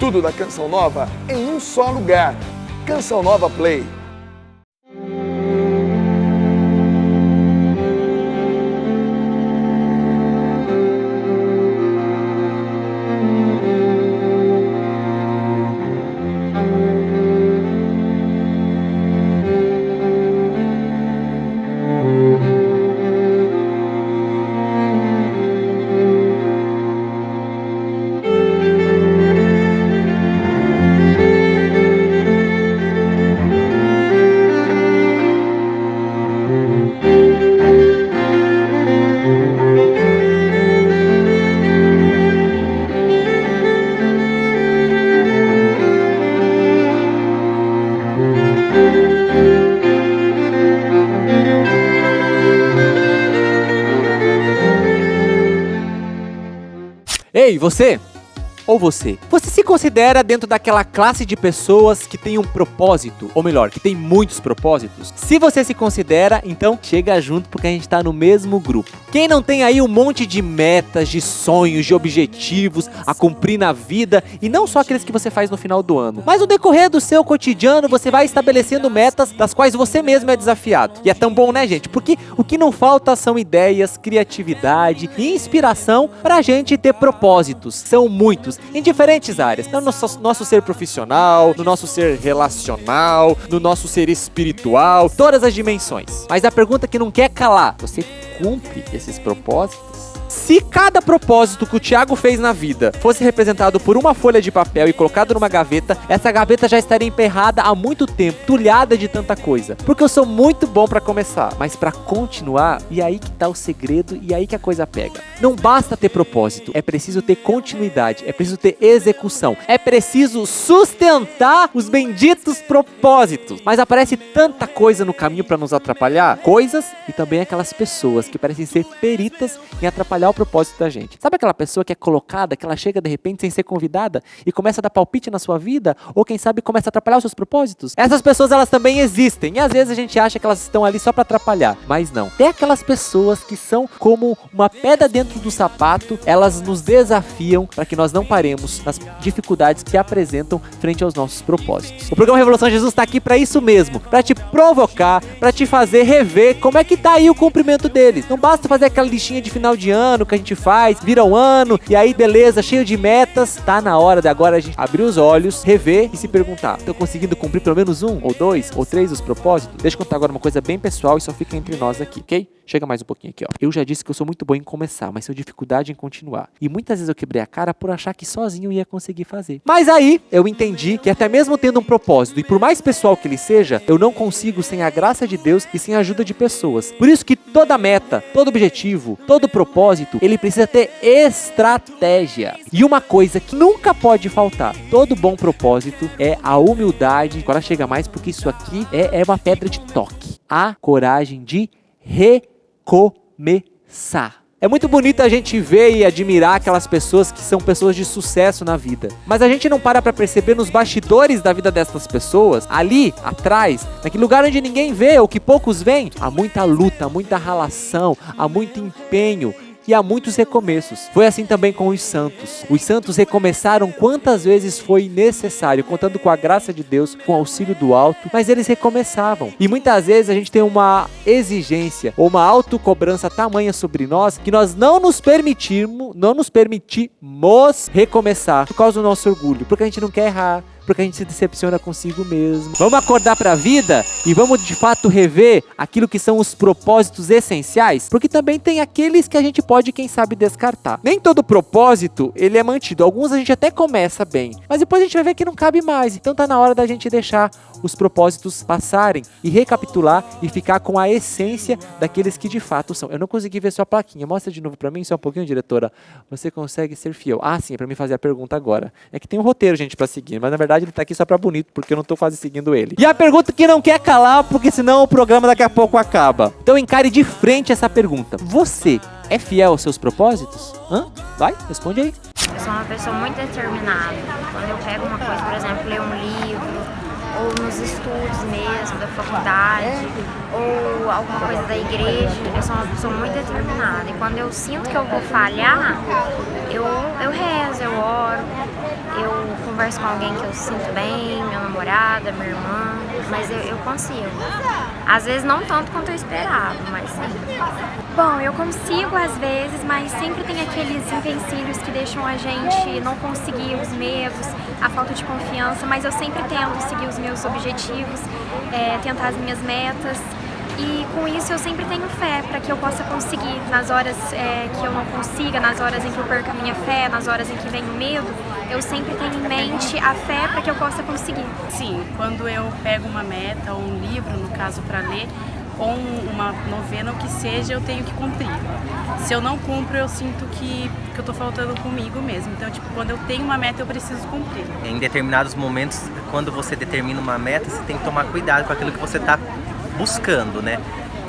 Tudo da Canção Nova em um só lugar. Canção Nova Play. Ei, você? Ou você? Você se considera dentro daquela classe de pessoas que tem um propósito? Ou melhor, que tem muitos propósitos? Se você se considera, então chega junto porque a gente tá no mesmo grupo. Quem não tem aí um monte de metas, de sonhos, de objetivos a cumprir na vida, e não só aqueles que você faz no final do ano, mas no decorrer do seu cotidiano você vai estabelecendo metas das quais você mesmo é desafiado. E é tão bom, né, gente? Porque o que não falta são ideias, criatividade e inspiração pra gente ter propósitos. São muitos, em diferentes áreas. No nosso ser profissional, no nosso ser relacional, no nosso ser espiritual, todas as dimensões. Mas a pergunta que não quer calar: você cumpre esses propósitos? Se cada propósito que o Thiago fez na vida fosse representado por uma folha de papel e colocado numa gaveta, essa gaveta já estaria emperrada há muito tempo, tulhada de tanta coisa. Porque eu sou muito bom pra começar, mas pra continuar, e aí que tá o segredo, e aí que a coisa pega. Não basta ter propósito, é preciso ter continuidade, é preciso ter execução, é preciso sustentar os benditos propósitos. Mas aparece tanta coisa no caminho pra nos atrapalhar, coisas e também aquelas pessoas que parecem ser peritas em atrapalhar o propósito da gente. Sabe aquela pessoa que é colocada, que ela chega de repente sem ser convidada e começa a dar palpite na sua vida, ou quem sabe começa a atrapalhar os seus propósitos? Essas pessoas, elas também existem, e às vezes a gente acha que elas estão ali só pra atrapalhar, mas não. Tem aquelas pessoas que são como uma pedra dentro do sapato, elas nos desafiam para que nós não paremos nas dificuldades que se apresentam frente aos nossos propósitos. O programa Revolução Jesus tá aqui para isso mesmo, para te provocar, para te fazer rever como é que tá aí o cumprimento deles. Não basta fazer aquela listinha de final de ano que a gente faz, vira um ano, e aí beleza, cheio de metas. Tá na hora de agora a gente abrir os olhos, rever e se perguntar: tô conseguindo cumprir pelo menos um, ou dois, ou três dos propósitos? Deixa eu contar agora uma coisa bem pessoal e só fica entre nós aqui, ok? Chega mais um pouquinho aqui, ó. Eu já disse que eu sou muito bom em começar, mas tenho dificuldade em continuar. E muitas vezes eu quebrei a cara por achar que sozinho eu ia conseguir fazer. Mas aí eu entendi que até mesmo tendo um propósito, e por mais pessoal que ele seja, eu não consigo sem a graça de Deus e sem a ajuda de pessoas. Por isso que toda meta, todo objetivo, todo propósito, ele precisa ter estratégia. E uma coisa que nunca pode faltar, todo bom propósito, é a humildade. Agora chega mais porque isso aqui é uma pedra de toque. A coragem de recomeçar. É muito bonito a gente ver e admirar aquelas pessoas que são pessoas de sucesso na vida. Mas a gente não para pra perceber nos bastidores da vida dessas pessoas, ali atrás, naquele lugar onde ninguém vê ou que poucos veem, há muita luta, há muita ralação, há muito empenho. E há muitos recomeços. Foi assim também com os santos. Os santos recomeçaram quantas vezes foi necessário, contando com a graça de Deus, com o auxílio do alto, mas eles recomeçavam. E muitas vezes a gente tem uma exigência ou uma autocobrança tamanha sobre nós que nós não nos permitimos recomeçar por causa do nosso orgulho, porque a gente não quer errar, porque a gente se decepciona consigo mesmo. Vamos acordar para a vida e vamos de fato rever aquilo que são os propósitos essenciais, porque também tem aqueles que a gente pode, quem sabe, descartar. Nem todo propósito ele é mantido. Alguns a gente até começa bem, mas depois a gente vai ver que não cabe mais. Então tá na hora da gente deixar os propósitos passarem e recapitular e ficar com a essência daqueles que de fato são. Eu não consegui ver sua plaquinha. Mostra de novo para mim, só um pouquinho, diretora. Você consegue ser fiel? Ah, sim, é para mim fazer a pergunta agora. É que tem um roteiro, gente, para seguir, mas na verdade ele tá aqui só pra bonito, porque eu não tô quase seguindo ele. E a pergunta que não quer calar, porque senão o programa daqui a pouco acaba. Então encare de frente essa pergunta. Você é fiel aos seus propósitos? Vai, responde aí. Eu sou uma pessoa muito determinada. Quando eu pego uma coisa, por exemplo, ler um livro, ou nos estudos mesmo, da faculdade, ou alguma coisa da igreja, eu sou uma pessoa muito determinada. E quando eu sinto que eu vou falhar, eu rezo, eu oro, eu converso com alguém que eu sinto bem, minha namorada, minha irmã, mas eu consigo. Às vezes não tanto quanto eu esperava, mas sim. Bom, eu consigo às vezes, mas sempre tem aqueles empecilhos que deixam a gente não conseguir, os medos, a falta de confiança, mas eu sempre tento seguir os meus objetivos, tentar as minhas metas. E com isso eu sempre tenho fé para que eu possa conseguir nas horas que eu não consiga, nas horas em que eu perco a minha fé, nas horas em que vem o medo, eu sempre tenho em mente a fé para que eu possa conseguir. Sim, quando eu pego uma meta ou um livro, no caso, para ler, ou uma novena, o que seja, eu tenho que cumprir. Se eu não cumpro, eu sinto que eu tô faltando comigo mesmo. Então, tipo, quando eu tenho uma meta, eu preciso cumprir. Em determinados momentos, quando você determina uma meta, você tem que tomar cuidado com aquilo que você está buscando, né?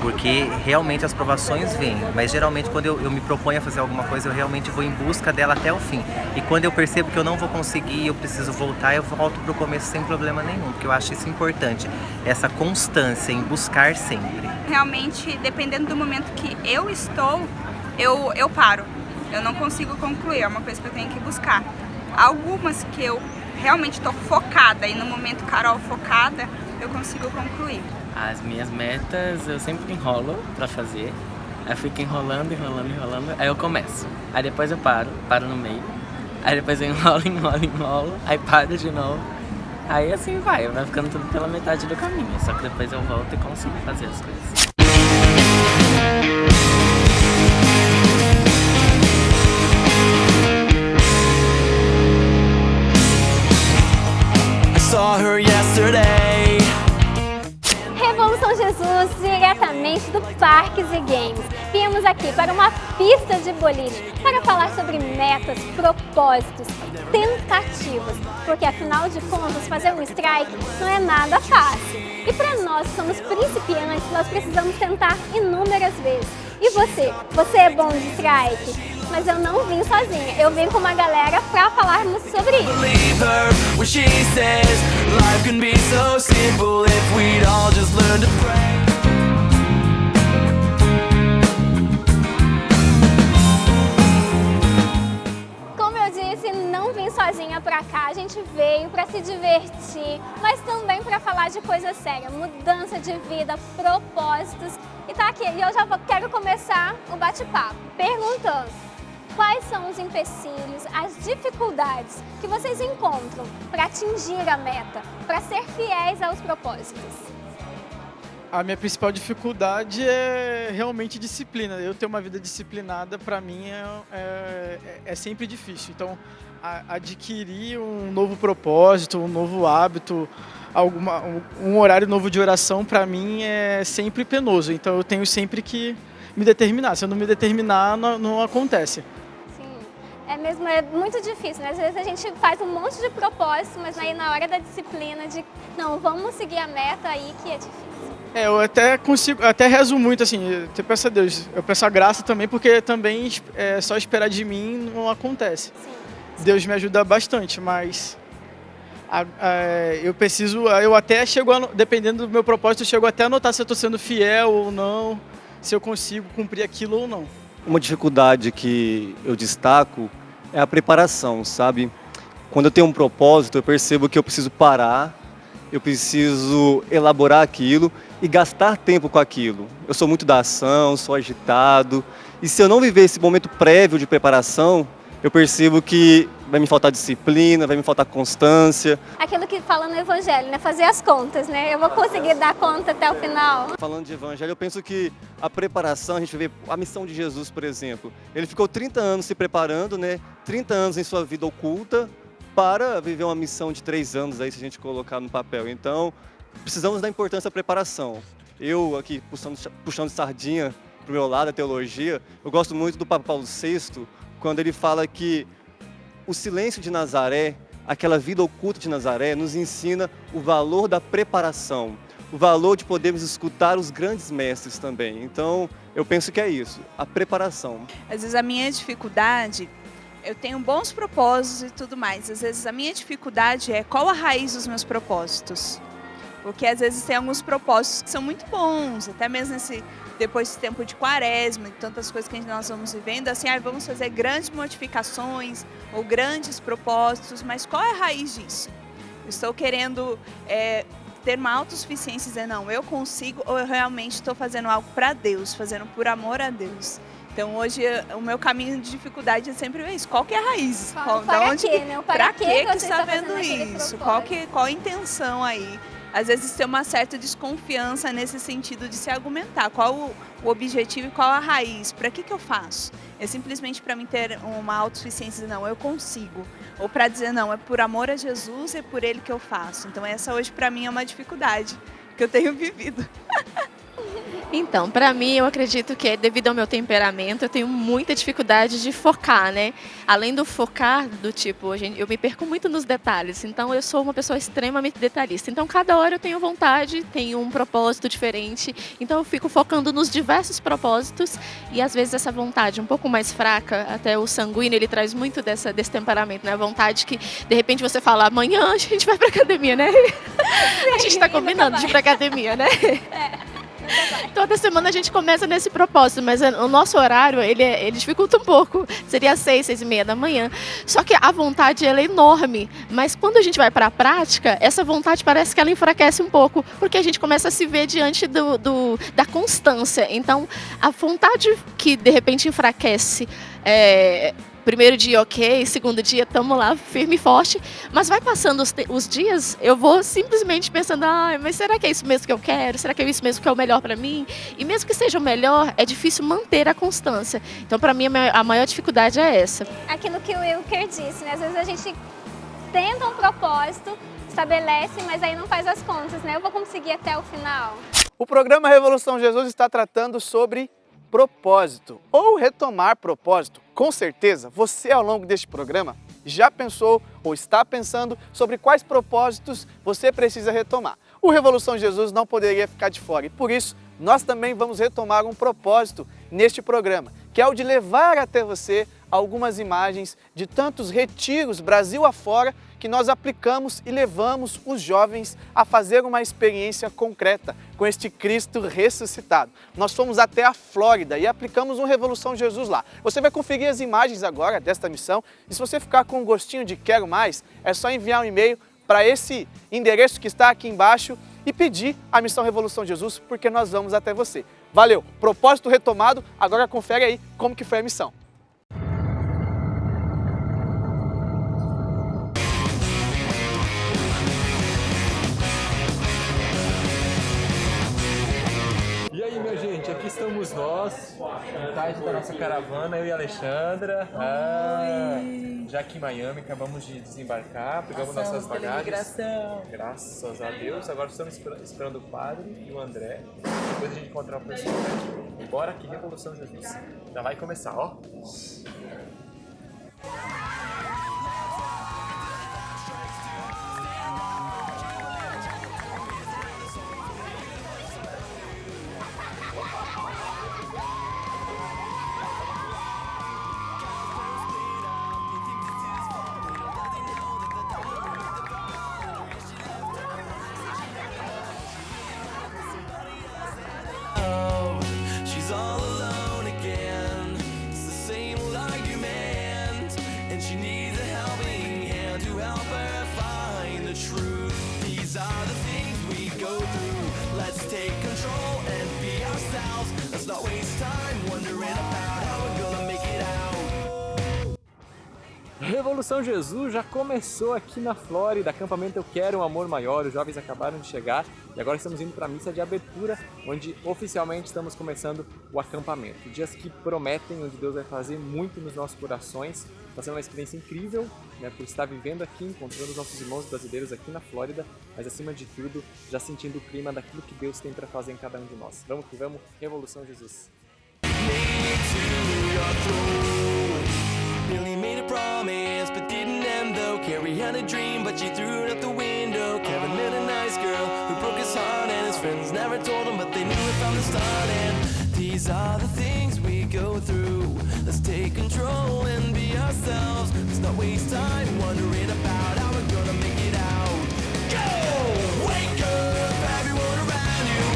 Porque realmente as provações vêm, mas geralmente quando eu me proponho a fazer alguma coisa, eu realmente vou em busca dela até o fim. E quando eu percebo que eu não vou conseguir, eu preciso voltar, eu volto pro começo sem problema nenhum, porque eu acho isso importante, essa constância em buscar sempre. Realmente, dependendo do momento que eu estou, eu paro. Eu não consigo concluir, é uma coisa que eu tenho que buscar. Algumas que eu realmente estou focada e no momento Carol focada, eu consigo concluir. As minhas metas eu sempre enrolo pra fazer. Aí eu fico enrolando, aí eu começo. Aí depois eu paro no meio. Aí depois eu enrolo, aí paro de novo. Aí assim vai ficando tudo pela metade do caminho. Só que depois eu volto e consigo fazer as coisas. I saw her yesterday. Revolução Jesus, diretamente do Parques e Games. Viemos aqui para uma pista de boliche para falar sobre metas, propósitos, tentativas, porque afinal de contas fazer um strike não é nada fácil. E para nós que somos principiantes, nós precisamos tentar inúmeras vezes. E você é bom de strike? Mas eu não vim sozinha, eu vim com uma galera para falarmos sobre isso. Como eu disse, não vim sozinha pra cá, a gente veio para se divertir, mas também para falar de coisa séria, mudança de vida, propósitos. E tá aqui, e eu já quero começar o bate-papo perguntando: quais são os empecilhos, as dificuldades que vocês encontram para atingir a meta, para ser fiéis aos propósitos? A minha principal dificuldade é realmente disciplina. Eu ter uma vida disciplinada, para mim, é sempre difícil. Então, adquirir um novo propósito, um novo hábito, um horário novo de oração, para mim, é sempre penoso. Então, eu tenho sempre que me determinar. Se eu não me determinar, não acontece. É muito difícil, né? Às vezes a gente faz um monte de propósito, mas aí na hora da disciplina de não, vamos seguir a meta, aí que é difícil. Eu até rezo muito, assim, eu peço a Deus, eu peço a graça também, porque também só esperar de mim não acontece. Sim. Deus me ajuda bastante, mas eu até chego, dependendo do meu propósito, eu chego até a notar se eu estou sendo fiel ou não, se eu consigo cumprir aquilo ou não. Uma dificuldade que eu destaco é a preparação, sabe? Quando eu tenho um propósito, eu percebo que eu preciso parar, eu preciso elaborar aquilo e gastar tempo com aquilo. Eu sou muito da ação, sou agitado, e se eu não viver esse momento prévio de preparação, eu percebo que vai me faltar disciplina, vai me faltar constância. Aquilo que fala no Evangelho, né? Fazer as contas, né? Eu vou conseguir dar conta até o final. Falando de Evangelho, eu penso que a preparação, a gente vê a missão de Jesus, por exemplo. Ele ficou 30 anos se preparando, né? 30 anos em sua vida oculta para viver uma missão de 3 anos, aí, se a gente colocar no papel. Então, precisamos da importância da preparação. Eu, aqui, puxando sardinha para o meu lado, a teologia, eu gosto muito do Papa Paulo VI, quando ele fala que o silêncio de Nazaré, aquela vida oculta de Nazaré, nos ensina o valor da preparação, o valor de podermos escutar os grandes mestres também. Então, eu penso que é isso, a preparação. Às vezes a minha dificuldade, eu tenho bons propósitos e tudo mais, às vezes a minha dificuldade é qual a raiz dos meus propósitos. Porque às vezes tem alguns propósitos que são muito bons, até mesmo depois desse tempo de quaresma e tantas coisas que nós vamos vivendo, assim, vamos fazer grandes modificações ou grandes propósitos, mas qual é a raiz disso? Eu estou querendo ter uma autossuficiência e dizer, não, eu consigo, ou eu realmente estou fazendo algo para Deus, fazendo por amor a Deus. Então hoje o meu caminho de dificuldade é sempre isso. Qual que é a raiz? Para que você está vendo isso? Qual a intenção aí? Às vezes tem uma certa desconfiança nesse sentido de se argumentar. Qual o objetivo e qual a raiz? Para que eu faço? É simplesmente para mim ter uma autossuficiência, não, eu consigo. Ou para dizer, não, é por amor a Jesus, é por Ele que eu faço. Então essa hoje para mim é uma dificuldade que eu tenho vivido. Então, para mim, eu acredito que devido ao meu temperamento, eu tenho muita dificuldade de focar, né? Além do focar, do tipo, eu me perco muito nos detalhes, então eu sou uma pessoa extremamente detalhista. Então, cada hora eu tenho vontade, tenho um propósito diferente, então eu fico focando nos diversos propósitos e às vezes essa vontade um pouco mais fraca, até o sanguíneo, ele traz muito desse temperamento, né? A vontade que, de repente, você fala, amanhã a gente vai pra academia, né? A gente tá combinando de ir pra academia, né? Toda semana a gente começa nesse propósito, mas o nosso horário, ele dificulta um pouco. Seria 6, 6:30 da manhã. Só que a vontade, ela é enorme. Mas quando a gente vai para a prática, essa vontade parece que ela enfraquece um pouco, porque a gente começa a se ver diante da constância. Então, a vontade que, de repente, enfraquece... Primeiro dia, ok. Segundo dia, estamos lá, firme e forte. Mas vai passando os dias, eu vou simplesmente pensando, mas será que é isso mesmo que eu quero? Será que é isso mesmo que é o melhor para mim? E mesmo que seja o melhor, é difícil manter a constância. Então, para mim, a maior dificuldade é essa. Aquilo que o Wilker disse, né? Às vezes a gente tenta um propósito, estabelece, mas aí não faz as contas, né? Eu vou conseguir até o final. O programa Revolução Jesus está tratando sobre propósito ou retomar propósito. Com certeza, você ao longo deste programa já pensou ou está pensando sobre quais propósitos você precisa retomar. O Revolução Jesus não poderia ficar de fora e por isso nós também vamos retomar um propósito neste programa, que é o de levar até você algumas imagens de tantos retiros Brasil afora que nós aplicamos e levamos os jovens a fazer uma experiência concreta com este Cristo ressuscitado. Nós fomos até a Flórida e aplicamos um Revolução Jesus lá. Você vai conferir as imagens agora desta missão e se você ficar com um gostinho de quero mais, é só enviar um e-mail para esse endereço que está aqui embaixo e pedir a missão Revolução Jesus, porque nós vamos até você. Valeu! Propósito retomado, agora confere aí como que foi a missão. E aí, minha gente, aqui estamos nós, metade da nossa caravana, eu e a Alexandra. Já aqui em Miami, acabamos de desembarcar, pegamos nossas bagagens. Graças a Deus. Agora estamos esperando o padre e o André. Depois a gente encontrar o pessoal aqui. Bora que Revolução Jesus. Já vai começar, ó. Revolução Jesus já começou aqui na Flórida, acampamento Eu Quero um Amor Maior, os jovens acabaram de chegar e agora estamos indo para a missa de abertura, onde oficialmente estamos começando o acampamento. Dias que prometem, onde Deus vai fazer muito nos nossos corações, está sendo uma experiência incrível, né, por estar vivendo aqui, encontrando os nossos irmãos brasileiros aqui na Flórida, mas acima de tudo, já sentindo o clima daquilo que Deus tem para fazer em cada um de nós. Vamos que vamos, Revolução Jesus! Billy made a promise, but didn't end though. Carrie had a dream, but she threw it out the window. Kevin met a nice girl who broke his heart, and his friends never told him, but they knew it from the start. And these are the things we go through. Let's take control and be ourselves. Let's not waste time wondering about how we're gonna make it out. Go! Wake up, everyone around you.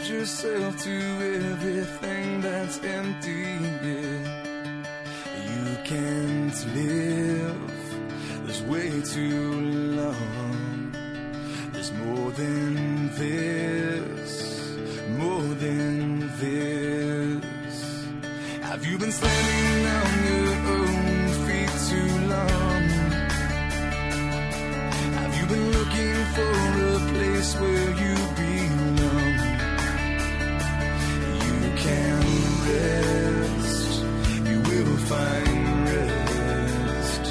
yourself to everything that's empty, yeah. You can't live this way too long. There's more than this, more than this. Have you been standing on your own feet too long? Have you been looking for a place where you belong? You can rest, you will find rest.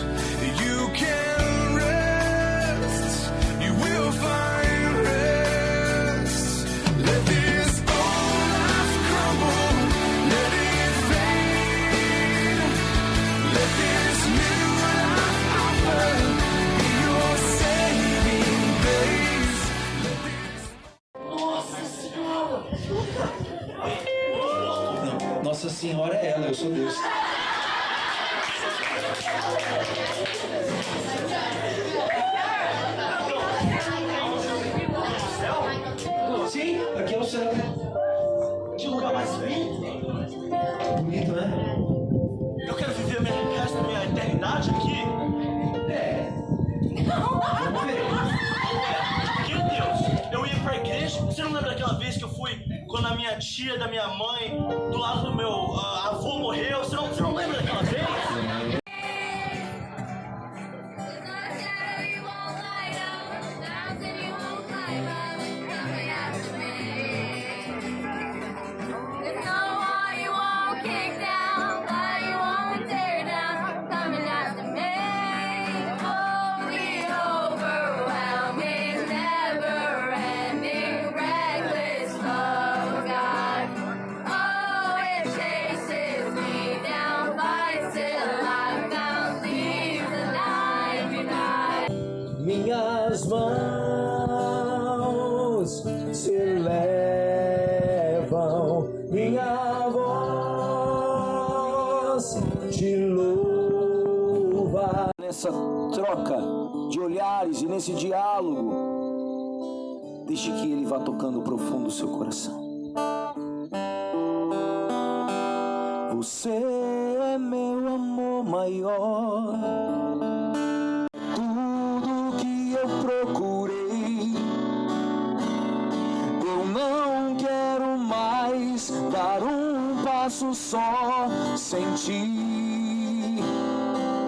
You can rest, you will find rest. Let this old life crumble, let it fade. Let this new life offer be your saving grace. Não, Nossa Senhora é ela, eu sou Deus. Sim, aqui é o céu. Que lugar mais lindo. Bonito, né? Eu quero viver o resto da minha eternidade aqui. Vamos ver. Que Deus, eu ia pra igreja. Você não lembra daquela vez que eu fui quando a minha tia da minha mãe, do lado do meu avô morreu? Você não lembra daquela vez? Minhas mãos se elevam, minha voz te louva. Nessa troca de olhares e nesse diálogo, deixe que ele vá tocando profundo o seu coração. Você é meu amor maior. Procurei, eu não quero mais dar um passo só sem ti,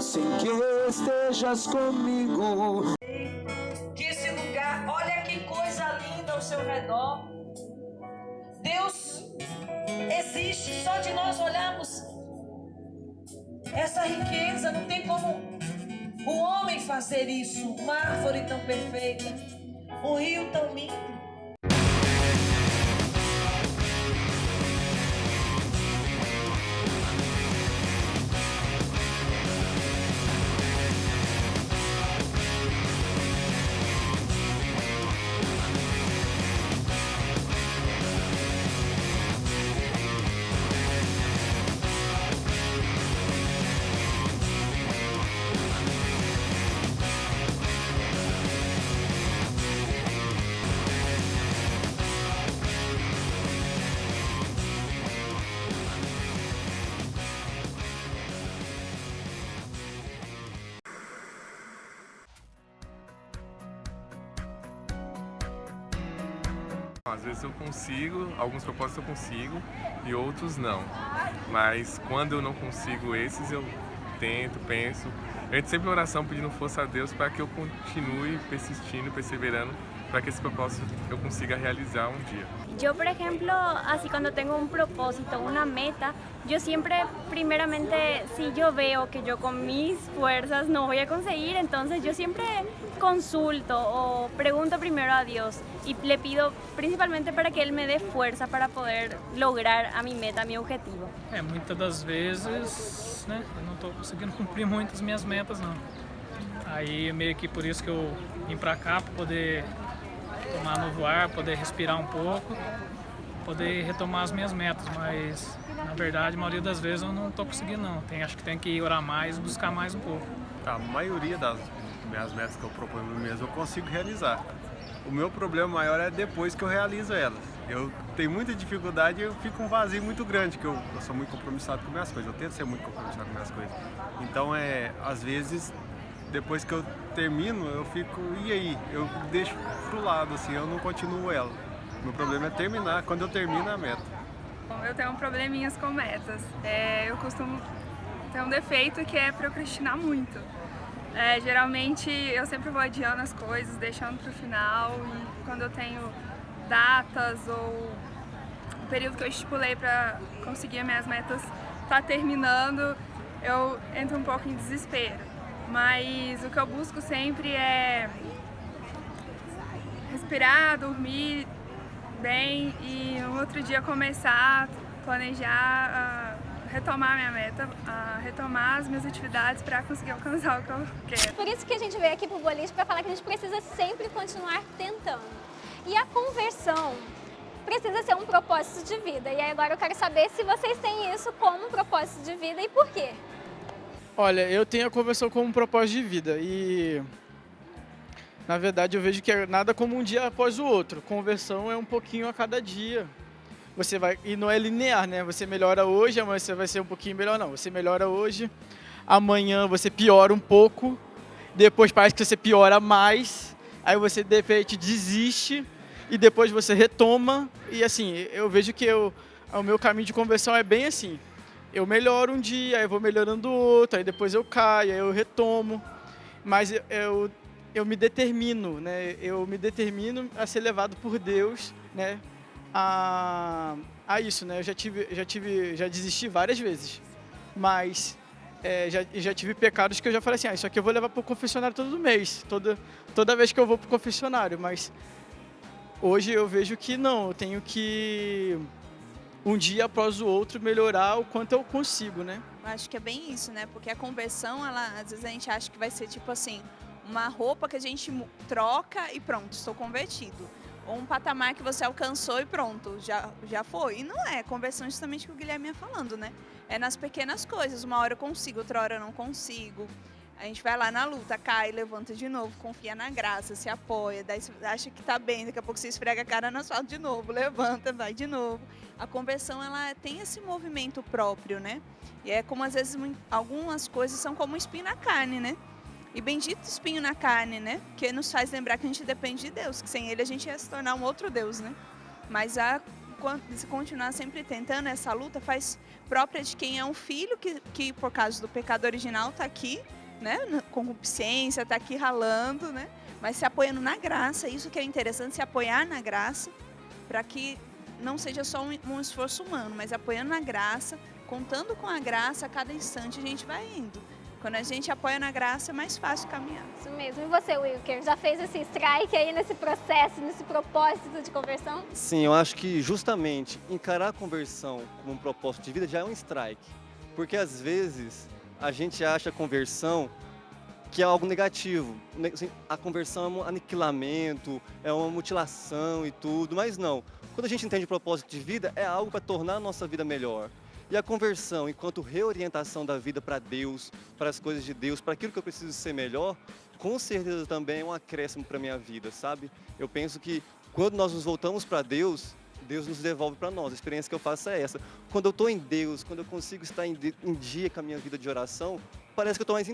sem que estejas comigo. Que esse lugar, olha que coisa linda ao seu redor. Deus existe, só de nós olharmos essa riqueza, não tem como o homem fazer isso. Uma árvore tão perfeita, um rio tão lindo. Às vezes eu consigo, alguns propósitos eu consigo e outros não. Mas quando eu não consigo esses, eu tento, penso. Eu entro sempre em oração pedindo força a Deus para que eu continue persistindo, perseverando, para que esse propósito eu consiga realizar um dia. Yo, por ejemplo, así cuando tengo un propósito, una meta, yo siempre, primeramente, si yo veo que yo con mis fuerzas no voy a conseguir, entonces yo siempre consulto o pregunto primero a Dios y le pido principalmente para que Él me dé fuerza para poder lograr a mi meta, a mi objetivo. Muitas das vezes, né, eu não estou conseguindo cumprir muitas minhas metas, não. Aí meio que por isso que eu vim pra cá, para poder tomar novo ar, poder respirar um pouco, poder retomar as minhas metas, mas na verdade a maioria das vezes eu não estou conseguindo não. Acho que tem que orar mais, buscar mais um pouco. A maioria das minhas metas que eu proponho mesmo eu consigo realizar. O meu problema maior é depois que eu realizo elas. eu tenho muita dificuldade e eu fico um vazio muito grande, que eu sou muito compromissado com minhas coisas, eu tento ser muito compromissado com minhas coisas. Então, às vezes, depois que eu termino, eu fico, e aí? Eu deixo pro lado, assim, eu não continuo ela. Meu problema é terminar, quando eu termino a meta. Eu tenho probleminhas com metas. Eu costumo ter um defeito que é procrastinar muito. Geralmente eu sempre vou adiando as coisas, deixando para o final, e quando eu tenho datas ou o período que eu estipulei para conseguir as minhas metas tá terminando, eu entro um pouco em desespero. Mas o que eu busco sempre é respirar, dormir bem e no outro dia começar a planejar, retomar minha meta, retomar as minhas atividades para conseguir alcançar o que eu quero. Por isso que a gente veio aqui pro boliche para falar que a gente precisa sempre continuar tentando. E a conversão precisa ser um propósito de vida. E aí agora eu quero saber se vocês têm isso como um propósito de vida e por quê? Olha, eu tenho a conversão como um propósito de vida e, na verdade, eu vejo que é nada como um dia após o outro. Conversão é um pouquinho a cada dia. Você vai, e não é linear, né? Você melhora hoje, amanhã você vai ser um pouquinho melhor, não. Você melhora hoje, amanhã você piora um pouco, depois parece que você piora mais, aí você de repente desiste e depois você retoma. E assim, eu vejo que o meu caminho de conversão é bem assim. Eu melhoro um dia, aí eu vou melhorando outro, aí depois eu caio, aí eu retomo. Mas eu me determino, né? Eu me determino a ser levado por Deus, né? A isso, né? Eu já desisti várias vezes, mas já tive pecados que eu já falei assim, isso aqui eu vou levar para o confessionário todo mês, toda vez que eu vou para o confessionário, mas hoje eu vejo que não, eu tenho que um dia após o outro melhorar o quanto eu consigo, né? Eu acho que é bem isso, né? Porque a conversão, às vezes a gente acha que vai ser tipo assim, uma roupa que a gente troca e pronto, estou convertido. Ou um patamar que você alcançou e pronto, já foi. E não é, conversão é justamente o que o Guilherme ia falando, né? É nas pequenas coisas, uma hora eu consigo, outra hora eu não consigo. A gente vai lá na luta, cai, levanta de novo, confia na graça, se apoia, daí você acha que tá bem, daqui a pouco você esfrega a cara no asfalto de novo, levanta, vai de novo. A conversão, ela tem esse movimento próprio, né? E é como às vezes algumas coisas são como um espinho na carne, né? E bendito espinho na carne, né? Que nos faz lembrar que a gente depende de Deus, que sem Ele a gente ia se tornar um outro Deus, né? Mas se continuar sempre tentando, essa luta faz própria de quem é um filho que por causa do pecado original tá aqui, né? Concupiscência, tá aqui ralando, né? Mas se apoiando na graça, isso que é interessante, se apoiar na graça, para que não seja só um esforço humano, mas apoiando na graça, contando com a graça, a cada instante a gente vai indo. Quando a gente apoia na graça, é mais fácil caminhar. Isso mesmo. E você, Wilker, já fez esse strike aí nesse processo, nesse propósito de conversão? Sim, eu acho que justamente encarar a conversão como um propósito de vida já é um strike. Porque às vezes a gente acha a conversão que é algo negativo. A conversão é um aniquilamento, é uma mutilação e tudo, mas não. Quando a gente entende o propósito de vida, é algo para tornar a nossa vida melhor. E a conversão, enquanto reorientação da vida para Deus, para as coisas de Deus, para aquilo que eu preciso ser melhor, com certeza também é um acréscimo para a minha vida, sabe? Eu penso que quando nós nos voltamos para Deus, Deus nos devolve para nós. A experiência que eu faço é essa. Quando eu estou em Deus, quando eu consigo estar em dia com a minha vida de oração, parece que eu estou mais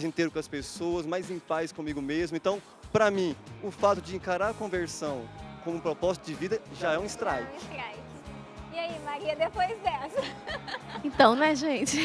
inteiro com as pessoas, mais em paz comigo mesmo. Então, para mim, o fato de encarar a conversão como um propósito de vida já é um strike. E aí, Maria, depois dessa? Então, né, gente?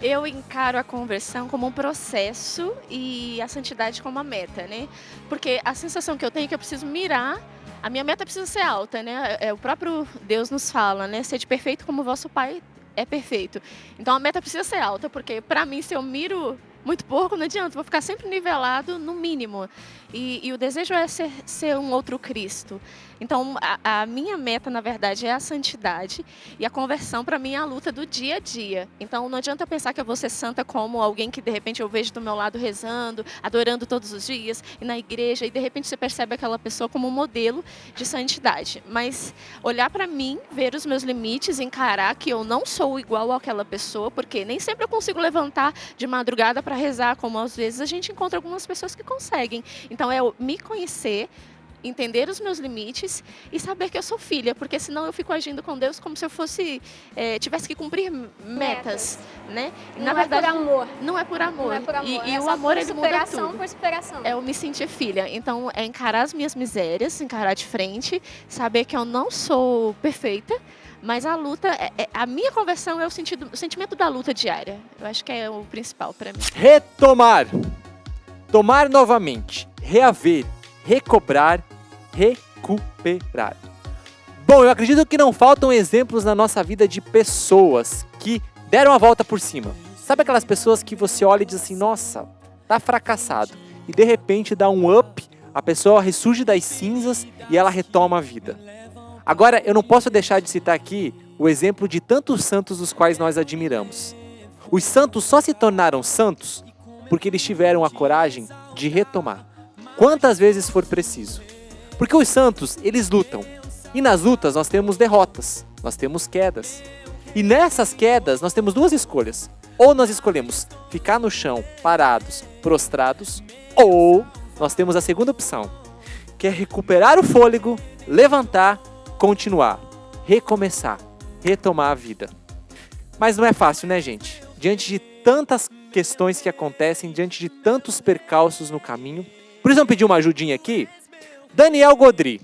Eu encaro a conversão como um processo e a santidade como uma meta, né? Porque a sensação que eu tenho é que eu preciso mirar, a minha meta precisa ser alta, né? O próprio Deus nos fala, né? Sede perfeito como o vosso Pai é perfeito. Então a meta precisa ser alta, porque para mim, se eu miro muito pouco, não adianta, vou ficar sempre nivelado no mínimo. E o desejo é ser um outro Cristo. Então, a minha meta, na verdade, é a santidade. E a conversão, para mim, é a luta do dia a dia. Então, não adianta pensar que eu vou ser santa como alguém que, de repente, eu vejo do meu lado rezando, adorando todos os dias, e na igreja, e, de repente, você percebe aquela pessoa como um modelo de santidade. Mas olhar para mim, ver os meus limites, encarar que eu não sou igual àquela pessoa, porque nem sempre eu consigo levantar de madrugada para rezar, como às vezes a gente encontra algumas pessoas que conseguem. Então, é eu me conhecer, entender os meus limites e saber que eu sou filha, porque senão eu fico agindo com Deus como se eu fosse tivesse que cumprir metas, né? Não é por amor. Não é por amor. Não é por amor. E é o só amor por ele muda superação tudo. por superação. É eu me sentir filha. Então é encarar as minhas misérias, encarar de frente, saber que eu não sou perfeita, mas a luta, a minha conversão é o sentimento da luta diária. Eu acho que é o principal para mim. Retomar. Tomar novamente. Reaver. Recobrar. Recuperar. Bom, eu acredito que não faltam exemplos na nossa vida de pessoas que deram a volta por cima. Sabe aquelas pessoas que você olha e diz assim, nossa, tá fracassado. E de repente dá um up, a pessoa ressurge das cinzas e ela retoma a vida. Agora, eu não posso deixar de citar aqui o exemplo de tantos santos dos quais nós admiramos. Os santos só se tornaram santos porque eles tiveram a coragem de retomar, quantas vezes for preciso. Porque os santos, eles lutam. E nas lutas nós temos derrotas, nós temos quedas. E nessas quedas nós temos duas escolhas. Ou nós escolhemos ficar no chão, parados, prostrados, ou nós temos a segunda opção, que é recuperar o fôlego, levantar, continuar, recomeçar, retomar a vida. Mas não é fácil, né, gente? Diante de tantas questões que acontecem, diante de tantos percalços no caminho. Por isso eu pedi uma ajudinha aqui. Daniel Godry,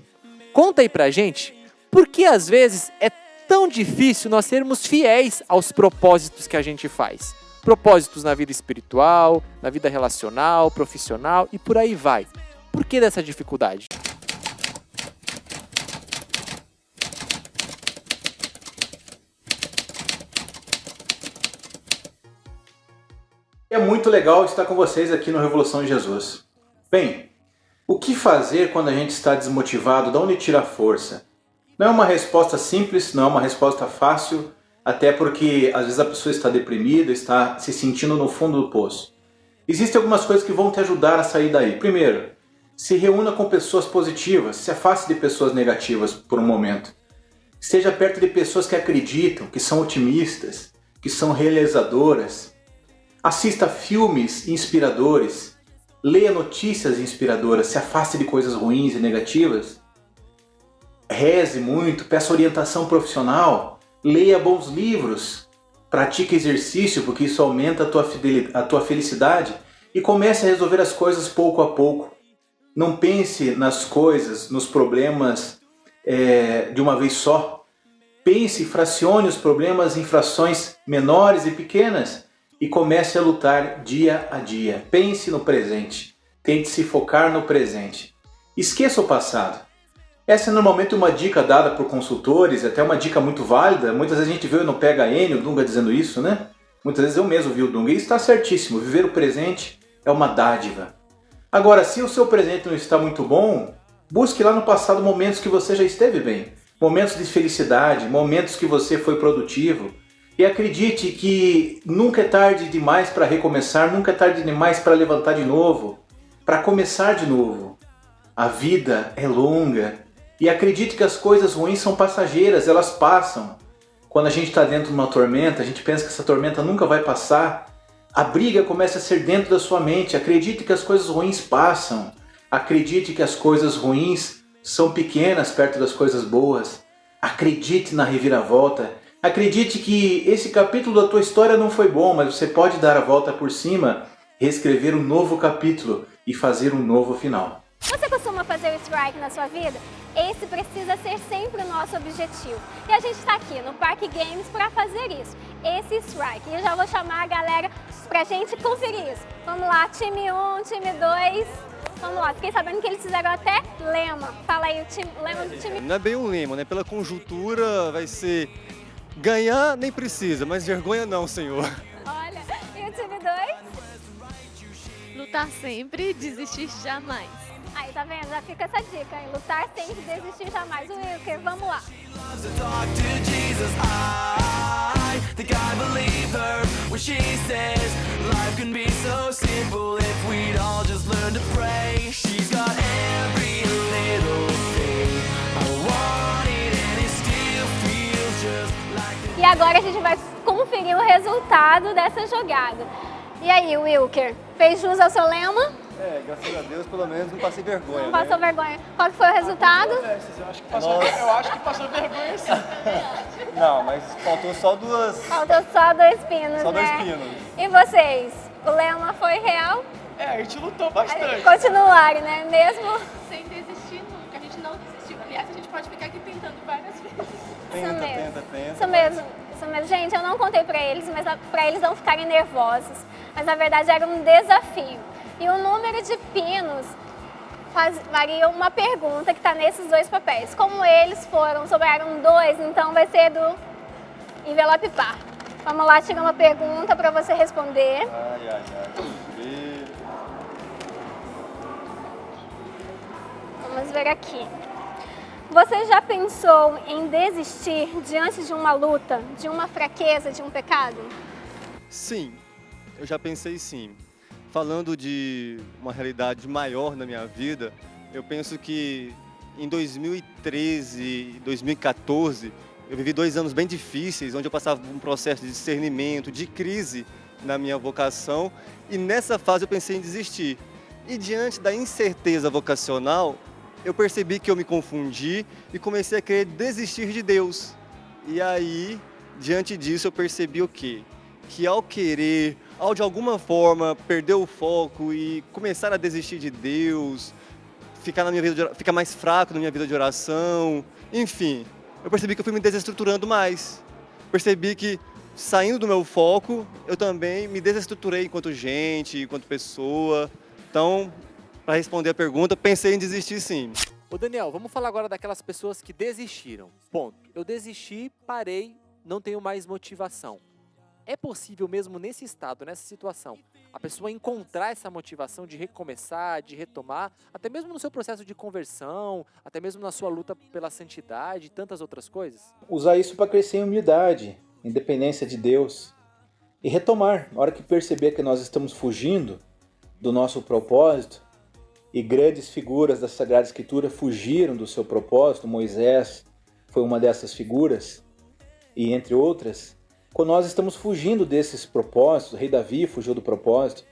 conta aí pra gente por que às vezes é tão difícil nós sermos fiéis aos propósitos que a gente faz. Propósitos na vida espiritual, na vida relacional, profissional e por aí vai. Por que dessa dificuldade? É muito legal estar com vocês aqui no Revolução de Jesus. Bem, o que fazer quando a gente está desmotivado? De onde tirar força? Não é uma resposta simples, não é uma resposta fácil, até porque às vezes a pessoa está deprimida, está se sentindo no fundo do poço. Existem algumas coisas que vão te ajudar a sair daí. Primeiro, se reúna com pessoas positivas, se afaste de pessoas negativas por um momento. Esteja perto de pessoas que acreditam, que são otimistas, que são realizadoras. Assista filmes inspiradores, leia notícias inspiradoras, se afaste de coisas ruins e negativas. Reze muito, peça orientação profissional, leia bons livros, pratique exercício porque isso aumenta a tua felicidade e comece a resolver as coisas pouco a pouco. Não pense nas coisas, nos problemas de uma vez só. Pense, fracione os problemas em frações menores e pequenas e comece a lutar dia a dia. Pense no presente. Tente se focar no presente. Esqueça o passado. Essa é normalmente uma dica dada por consultores, até uma dica muito válida. Muitas vezes a gente vê no PHN o Dunga dizendo isso, né? Muitas vezes eu mesmo vi o Dunga. E isso está certíssimo. Viver o presente é uma dádiva. Agora, se o seu presente não está muito bom, busque lá no passado momentos que você já esteve bem. Momentos de felicidade, momentos que você foi produtivo. E acredite que nunca é tarde demais para recomeçar, nunca é tarde demais para levantar de novo, para começar de novo. A vida é longa e acredite que as coisas ruins são passageiras, elas passam. Quando a gente está dentro de uma tormenta, a gente pensa que essa tormenta nunca vai passar. A briga começa a ser dentro da sua mente. Acredite que as coisas ruins passam. Acredite que as coisas ruins são pequenas perto das coisas boas. Acredite na reviravolta. Acredite que esse capítulo da tua história não foi bom, mas você pode dar a volta por cima, reescrever um novo capítulo e fazer um novo final. Você costuma fazer o strike na sua vida? Esse precisa ser sempre o nosso objetivo. E a gente está aqui no Parque Games para fazer isso, esse strike. E eu já vou chamar a galera para a gente conferir isso. Vamos lá, time 1, time 2. Vamos lá, fiquei sabendo que eles fizeram até lema. Fala aí o lema do time. Não é bem um lema, né? Pela conjuntura vai ser ganhar nem precisa, mas vergonha não, senhor. Olha, e o time 2? Lutar sempre, desistir jamais. Aí, tá vendo? Já fica essa dica, hein? Lutar sempre, desistir jamais. O Wilker, vamos lá. E agora a gente vai conferir o resultado dessa jogada. E aí, Wilker, fez jus ao seu lema? Graças a Deus, pelo menos não passei vergonha. Não passou vergonha. Qual que foi o resultado? Eu acho que passou vergonha sim. Não, mas faltou só duas... Faltou só 2 pinos, Só 2 né? pinos. E vocês? O lema foi real? A gente lutou bastante. Continuaram, né? Mesmo... Sem desistir nunca, a gente não desistiu. Aliás, a gente pode ficar aqui tentando várias vezes. Isso mesmo. Gente, eu não contei pra eles, mas pra eles não ficarem nervosos. Mas na verdade era um desafio. E o número de pinos varia uma pergunta que está nesses 2 papéis. Como eles sobraram 2, então vai ser do envelope par. Vamos lá, tirar uma pergunta para você responder. Vamos ver aqui. Você já pensou em desistir diante de uma luta, de uma fraqueza, de um pecado? Sim, eu já pensei sim. Falando de uma realidade maior na minha vida, eu penso que em 2013, 2014, eu vivi 2 anos bem difíceis, onde eu passava por um processo de discernimento, de crise na minha vocação, e nessa fase eu pensei em desistir. E diante da incerteza vocacional, eu percebi que eu me confundi e comecei a querer desistir de Deus. E aí, diante disso, eu percebi o quê? Que ao querer, ao de alguma forma perder o foco e começar a desistir de Deus, ficar mais fraco na minha vida de oração, enfim, eu percebi que eu fui me desestruturando mais. Percebi que, saindo do meu foco, eu também me desestruturei enquanto gente, enquanto pessoa. Então, para responder a pergunta, pensei em desistir sim. Ô Daniel, vamos falar agora daquelas pessoas que desistiram. Ponto. Eu desisti, parei, não tenho mais motivação. É possível mesmo nesse estado, nessa situação, a pessoa encontrar essa motivação de recomeçar, de retomar, até mesmo no seu processo de conversão, até mesmo na sua luta pela santidade e tantas outras coisas? Usar isso para crescer em humildade, independência de Deus. E retomar, na hora que perceber que nós estamos fugindo do nosso propósito, e grandes figuras da Sagrada Escritura fugiram do seu propósito, Moisés foi uma dessas figuras, e entre outras, quando nós estamos fugindo desses propósitos, o rei Davi fugiu do propósito,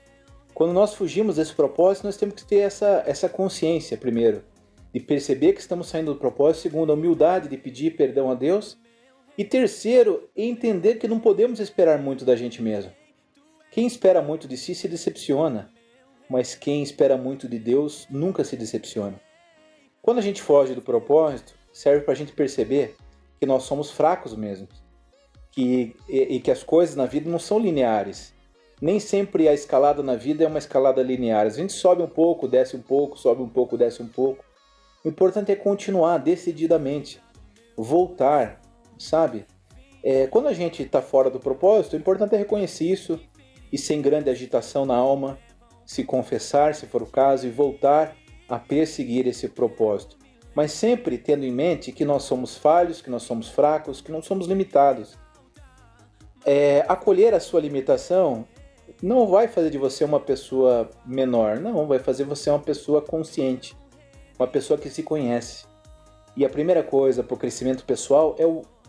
quando nós fugimos desse propósito, nós temos que ter essa consciência, primeiro, de perceber que estamos saindo do propósito, segundo, a humildade de pedir perdão a Deus, e terceiro, entender que não podemos esperar muito da gente mesmo. Quem espera muito de si se decepciona, mas quem espera muito de Deus nunca se decepciona. Quando a gente foge do propósito, serve para a gente perceber que nós somos fracos mesmo, e que as coisas na vida não são lineares. Nem sempre a escalada na vida é uma escalada linear. A gente sobe um pouco, desce um pouco, sobe um pouco, desce um pouco. O importante é continuar decididamente, voltar, sabe? Quando a gente está fora do propósito, o importante é reconhecer isso e sem grande agitação na alma, se confessar, se for o caso, e voltar a perseguir esse propósito. Mas sempre tendo em mente que nós somos falhos, que nós somos fracos, que não somos limitados. Acolher a sua limitação não vai fazer de você uma pessoa menor, não, vai fazer você uma pessoa consciente, uma pessoa que se conhece. E a primeira coisa para o crescimento pessoal,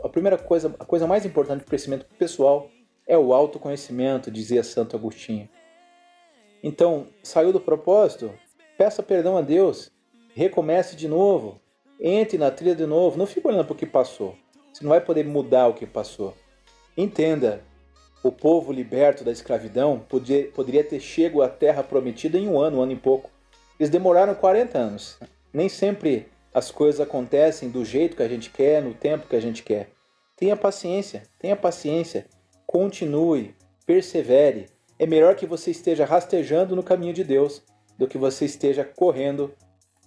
a coisa mais importante para o crescimento pessoal é o autoconhecimento, dizia Santo Agostinho. Então, saiu do propósito, peça perdão a Deus, recomece de novo, entre na trilha de novo, não fique olhando para o que passou. Você não vai poder mudar o que passou. Entenda, o povo liberto da escravidão poderia ter chego à terra prometida em um ano e pouco. Eles demoraram 40 anos. Nem sempre as coisas acontecem do jeito que a gente quer, no tempo que a gente quer. Tenha paciência, continue, persevere. É melhor que você esteja rastejando no caminho de Deus do que você esteja correndo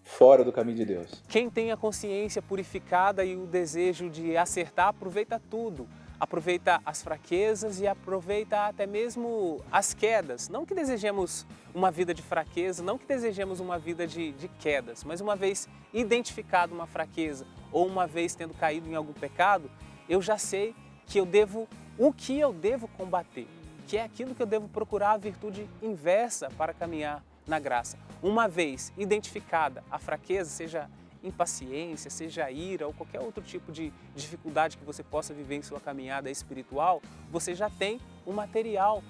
fora do caminho de Deus. Quem tem a consciência purificada e o desejo de acertar, aproveita tudo. Aproveita as fraquezas e aproveita até mesmo as quedas. Não que desejemos uma vida de fraqueza, não que desejemos uma vida de quedas, mas uma vez identificado uma fraqueza ou uma vez tendo caído em algum pecado, eu já sei que o que eu devo combater, que é aquilo que eu devo procurar a virtude inversa para caminhar na graça. Uma vez identificada a fraqueza, seja impaciência, seja ira ou qualquer outro tipo de dificuldade que você possa viver em sua caminhada espiritual, você já tem o material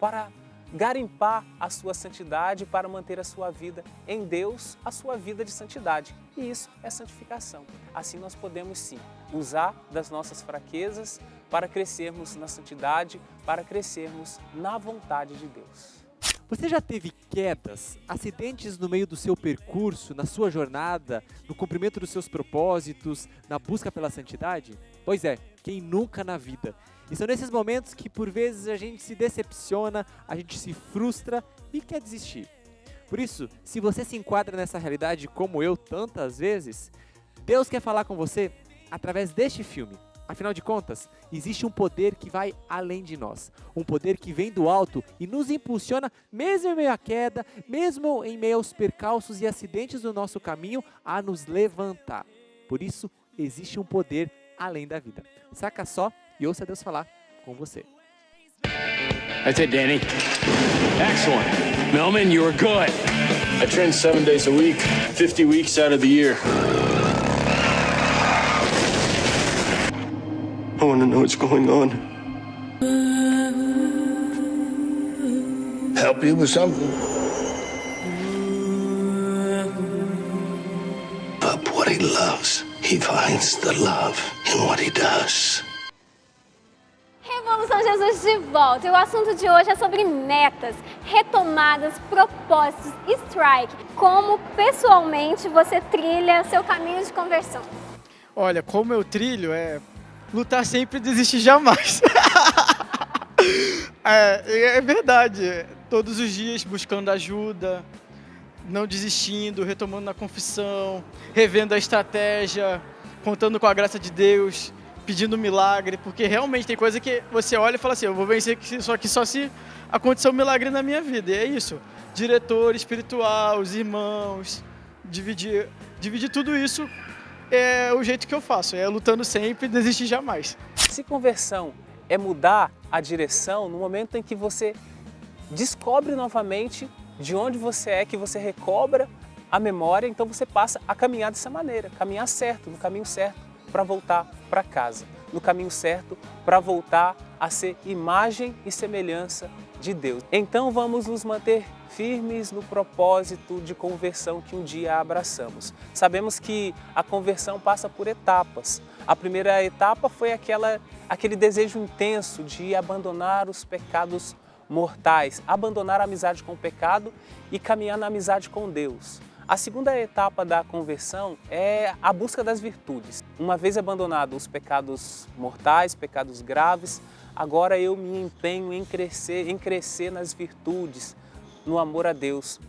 para garimpar a sua santidade para manter a sua vida em Deus, a sua vida de santidade. E isso é santificação. Assim nós podemos sim usar das nossas fraquezas para crescermos na santidade, para crescermos na vontade de Deus. Você já teve quedas, acidentes no meio do seu percurso, na sua jornada, no cumprimento dos seus propósitos, na busca pela santidade? Pois é, quem nunca na vida? E são nesses momentos que por vezes a gente se decepciona, a gente se frustra e quer desistir. Por isso, se você se enquadra nessa realidade como eu tantas vezes, Deus quer falar com você através deste filme. Afinal de contas, existe um poder que vai além de nós. Um poder que vem do alto e nos impulsiona, mesmo em meio à queda, mesmo em meio aos percalços e acidentes do nosso caminho, a nos levantar. Por isso, existe um poder além da vida. Saca só e ouça Deus falar com você. That's it, Danny. Excellent. Melman, you were good. I train 7 days a week, 50 weeks out of the year. I want to know what's going on. Help you with something? But what he loves, he finds the love in what he does. Revolução Jesus de volta. E o assunto de hoje é sobre metas, retomadas, propósitos, strike. Como pessoalmente você trilha seu caminho de conversão? Olha, como eu trilho lutar sempre e desistir jamais. É verdade. Todos os dias buscando ajuda, não desistindo, retomando na confissão, revendo a estratégia, contando com a graça de Deus, pedindo um milagre, porque realmente tem coisa que você olha e fala assim, eu vou vencer isso aqui só se acontecer um milagre na minha vida. E é isso. Diretor espiritual, os irmãos, dividir tudo isso é o jeito que eu faço, é lutando sempre e desistir jamais. Se conversão é mudar a direção no momento em que você descobre novamente de onde você é, que você recobra a memória, então você passa a caminhar dessa maneira, caminhar certo, no caminho certo para voltar para casa, no caminho certo para voltar a ser imagem e semelhança de Deus. Então vamos nos manter firmes no propósito de conversão que um dia abraçamos. Sabemos que a conversão passa por etapas. A primeira etapa foi aquele desejo intenso de abandonar os pecados mortais, abandonar a amizade com o pecado e caminhar na amizade com Deus. A segunda etapa da conversão é a busca das virtudes. Uma vez abandonados os pecados mortais, pecados graves, agora eu me empenho em crescer nas virtudes, no amor a Deus.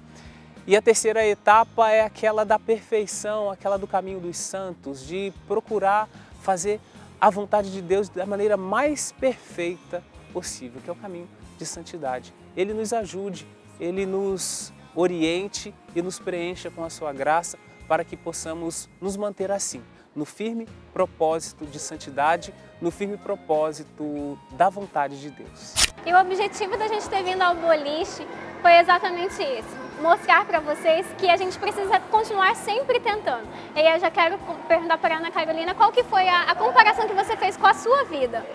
E a terceira etapa é aquela da perfeição, aquela do caminho dos santos, de procurar fazer a vontade de Deus da maneira mais perfeita possível, que é o caminho de santidade. Ele nos ajude, Ele nos oriente e nos preencha com a sua graça para que possamos nos manter assim, no firme propósito de santidade, no firme propósito da vontade de Deus. E o objetivo da gente ter vindo ao boliche foi exatamente esse, mostrar para vocês que a gente precisa continuar sempre tentando. E aí eu já quero perguntar para a Ana Carolina qual que foi a comparação que você fez com a sua vida.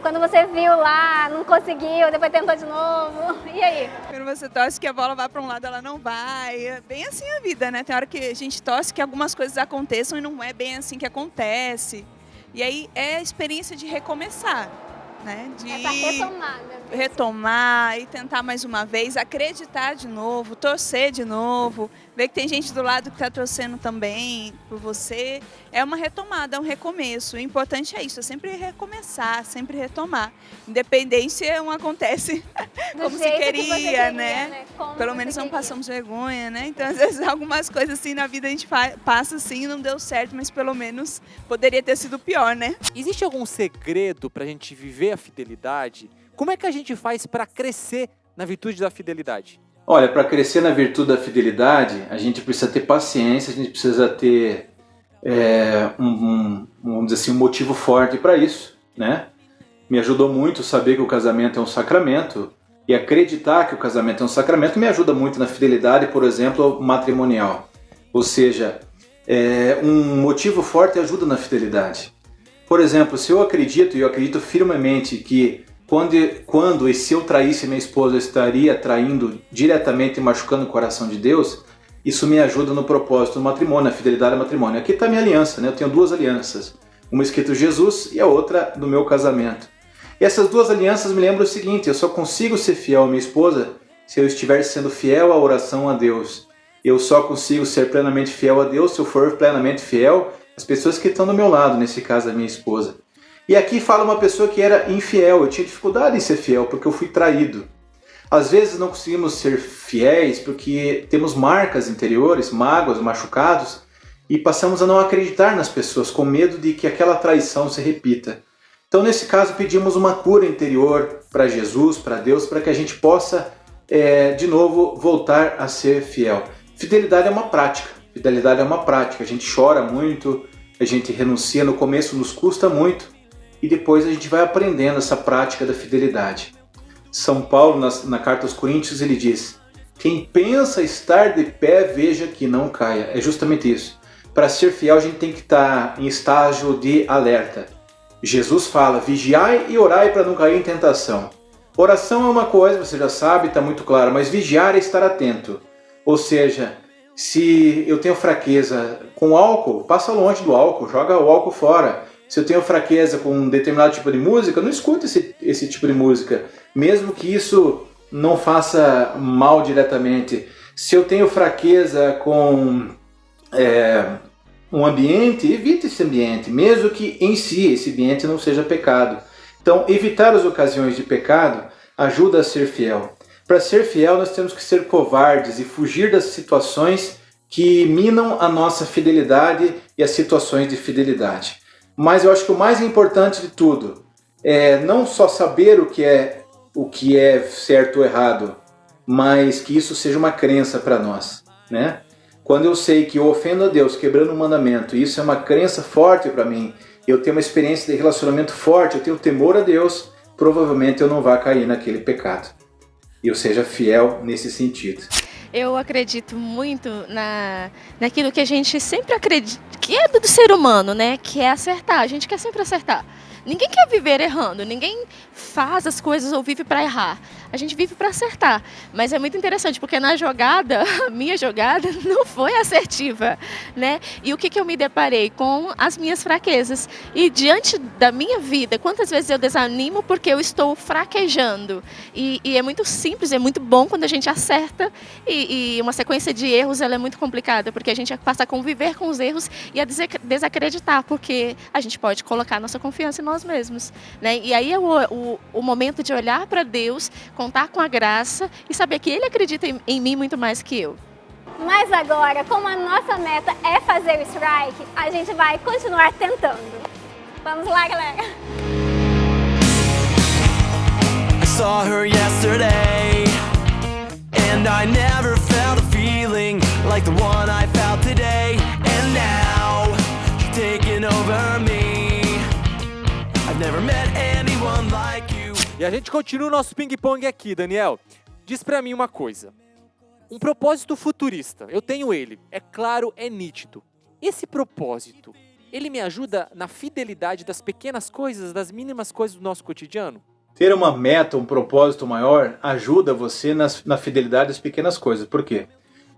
Quando você viu lá, não conseguiu, depois tentou de novo, e aí? Quando você torce que a bola vai para um lado, ela não vai. É bem assim a vida, né? Tem hora que a gente torce que algumas coisas aconteçam e não é bem assim que acontece. E aí é a experiência de recomeçar, né? De essa retomada. Retomar e tentar mais uma vez, acreditar de novo, torcer de novo, ver que tem gente do lado que está torcendo também por você. É uma retomada, é um recomeço. O importante é isso, é sempre recomeçar, sempre retomar. Independência não acontece como se queria, né? Pelo menos não passamos vergonha, né? Então, às vezes, algumas coisas assim na vida a gente passa assim, não deu certo, mas pelo menos poderia ter sido pior, né? Existe algum segredo para a gente viver a fidelidade? Como é que a gente faz para crescer na virtude da fidelidade? Olha, para crescer na virtude da fidelidade, a gente precisa ter paciência, a gente precisa ter vamos dizer assim, um motivo forte para isso, né? Me ajudou muito saber que o casamento é um sacramento e acreditar que o casamento é um sacramento me ajuda muito na fidelidade, por exemplo, matrimonial. Ou seja, um motivo forte ajuda na fidelidade. Por exemplo, se eu acredito, e eu acredito firmemente que quando e se eu traísse minha esposa, eu estaria traindo diretamente e machucando o coração de Deus, isso me ajuda no propósito do matrimônio, na fidelidade ao matrimônio. Aqui está a minha aliança, né? Eu tenho 2 alianças, uma escrito Jesus e a outra do meu casamento. E essas 2 alianças me lembram o seguinte: eu só consigo ser fiel à minha esposa se eu estiver sendo fiel à oração a Deus. Eu só consigo ser plenamente fiel a Deus se eu for plenamente fiel às pessoas que estão do meu lado, nesse caso a minha esposa. E aqui fala uma pessoa que era infiel. Eu tinha dificuldade em ser fiel porque eu fui traído. Às vezes não conseguimos ser fiéis porque temos marcas interiores, mágoas, machucados, e passamos a não acreditar nas pessoas com medo de que aquela traição se repita. Então, nesse caso, pedimos uma cura interior para Jesus, para Deus, para que a gente possa, de novo, voltar a ser fiel. Fidelidade é uma prática. Fidelidade é uma prática. A gente chora muito, a gente renuncia, no começo nos custa muito, e depois a gente vai aprendendo essa prática da fidelidade. São Paulo, na carta aos Coríntios, ele diz: quem pensa estar de pé, veja que não caia. É justamente isso. Para ser fiel, a gente tem que estar em estágio de alerta. Jesus fala: vigiai e orai para não cair em tentação. Oração é uma coisa, você já sabe, está muito claro, mas vigiar é estar atento. Ou seja, se eu tenho fraqueza com álcool, passa longe do álcool, joga o álcool fora. Se eu tenho fraqueza com um determinado tipo de música, não escuta esse tipo de música, mesmo que isso não faça mal diretamente. Se eu tenho fraqueza com um ambiente, evite esse ambiente, mesmo que em si esse ambiente não seja pecado. Então, evitar as ocasiões de pecado ajuda a ser fiel. Para ser fiel, nós temos que ser covardes e fugir das situações que minam a nossa fidelidade e as situações de fidelidade. Mas eu acho que o mais importante de tudo é não só saber o que é certo ou errado, mas que isso seja uma crença para nós, né? Quando eu sei que eu ofendo a Deus quebrando um mandamento, e isso é uma crença forte para mim, eu tenho uma experiência de relacionamento forte, eu tenho temor a Deus, provavelmente eu não vou cair naquele pecado. E eu seja fiel nesse sentido. Eu acredito muito naquilo que a gente sempre acredita, que é do ser humano, né? Que é acertar. A gente quer sempre acertar. Ninguém quer viver errando, ninguém faz as coisas ou vive para errar. A gente vive para acertar. Mas é muito interessante, porque na jogada, a minha jogada não foi assertiva, né? E o que eu me deparei? Com as minhas fraquezas. E diante da minha vida, quantas vezes eu desanimo porque eu estou fraquejando? E é muito simples, é muito bom quando a gente acerta. E uma sequência de erros, ela é muito complicada, porque a gente passa a conviver com os erros e a desacreditar, porque a gente pode colocar nossa confiança em nós mesmos, né? E aí é o momento de olhar para Deus, contar com a graça e saber que Ele acredita em mim muito mais que eu. Mas agora, como a nossa meta é fazer o strike, a gente vai continuar tentando. Vamos lá, galera! I saw her yesterday, and I never felt a feeling like the one I felt today. And now she's taking over me. I've never met anyone like you. E a gente continua o nosso ping-pong aqui, Daniel. Diz pra mim uma coisa. Um propósito futurista, eu tenho ele. É claro, é nítido. Esse propósito, ele me ajuda na fidelidade das pequenas coisas, das mínimas coisas do nosso cotidiano? Ter uma meta, um propósito maior, ajuda você na fidelidade das pequenas coisas. Por quê?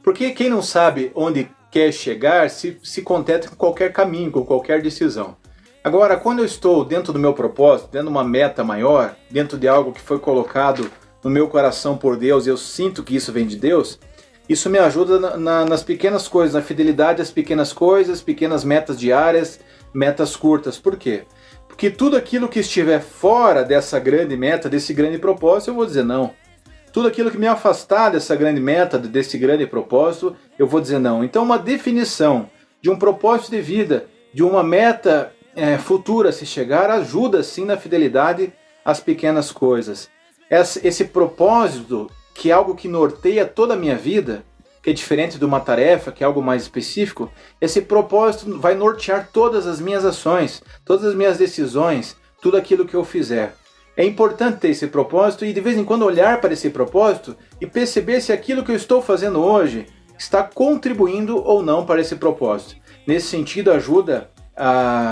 Porque quem não sabe onde quer chegar, se contenta com qualquer caminho, com qualquer decisão. Agora, quando eu estou dentro do meu propósito, dentro de uma meta maior, dentro de algo que foi colocado no meu coração por Deus, eu sinto que isso vem de Deus, isso me ajuda nas pequenas coisas, na fidelidade às pequenas coisas, pequenas metas diárias, metas curtas. Por quê? Porque tudo aquilo que estiver fora dessa grande meta, desse grande propósito, eu vou dizer não. Tudo aquilo que me afastar dessa grande meta, desse grande propósito, eu vou dizer não. Então, uma definição de um propósito de vida, de uma meta futura se chegar, ajuda sim na fidelidade às pequenas coisas. Esse propósito, que é algo que norteia toda a minha vida, que é diferente de uma tarefa, que é algo mais específico, esse propósito vai nortear todas as minhas ações, todas as minhas decisões, tudo aquilo que eu fizer. É importante ter esse propósito e de vez em quando olhar para esse propósito e perceber se aquilo que eu estou fazendo hoje está contribuindo ou não para esse propósito. Nesse sentido, ajuda,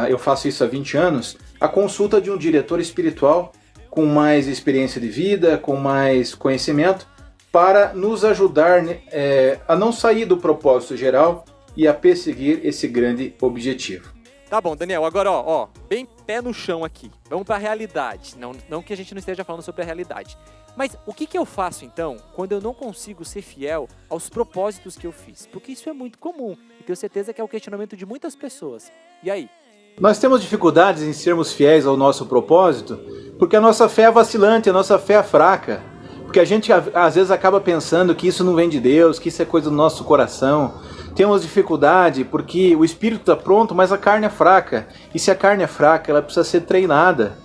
eu faço isso há 20 anos, a consulta de um diretor espiritual com mais experiência de vida, com mais conhecimento, para nos ajudar a não sair do propósito geral e a perseguir esse grande objetivo. Tá bom, Daniel, agora bem pé no chão aqui. Vamos para a realidade. Não que a gente não esteja falando sobre a realidade. Mas o que eu faço então quando eu não consigo ser fiel aos propósitos que eu fiz? Porque isso é muito comum e tenho certeza que é o questionamento de muitas pessoas. E aí? Nós temos dificuldades em sermos fiéis ao nosso propósito porque a nossa fé é vacilante, a nossa fé é fraca. Porque a gente às vezes acaba pensando que isso não vem de Deus, que isso é coisa do nosso coração. Temos dificuldade porque o espírito está pronto, mas a carne é fraca. E se a carne é fraca, ela precisa ser treinada.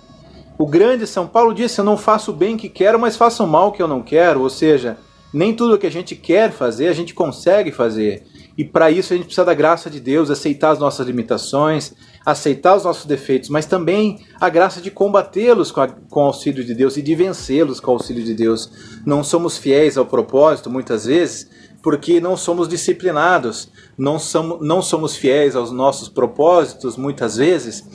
O grande São Paulo disse, eu não faço o bem que quero, mas faço o mal que eu não quero. Ou seja, nem tudo que a gente quer fazer, a gente consegue fazer. E para isso a gente precisa da graça de Deus, aceitar as nossas limitações, aceitar os nossos defeitos, mas também a graça de combatê-los com o auxílio de Deus e de vencê-los com o auxílio de Deus. Não somos fiéis ao propósito, muitas vezes, porque não somos disciplinados. Não somos fiéis aos nossos propósitos, muitas vezes,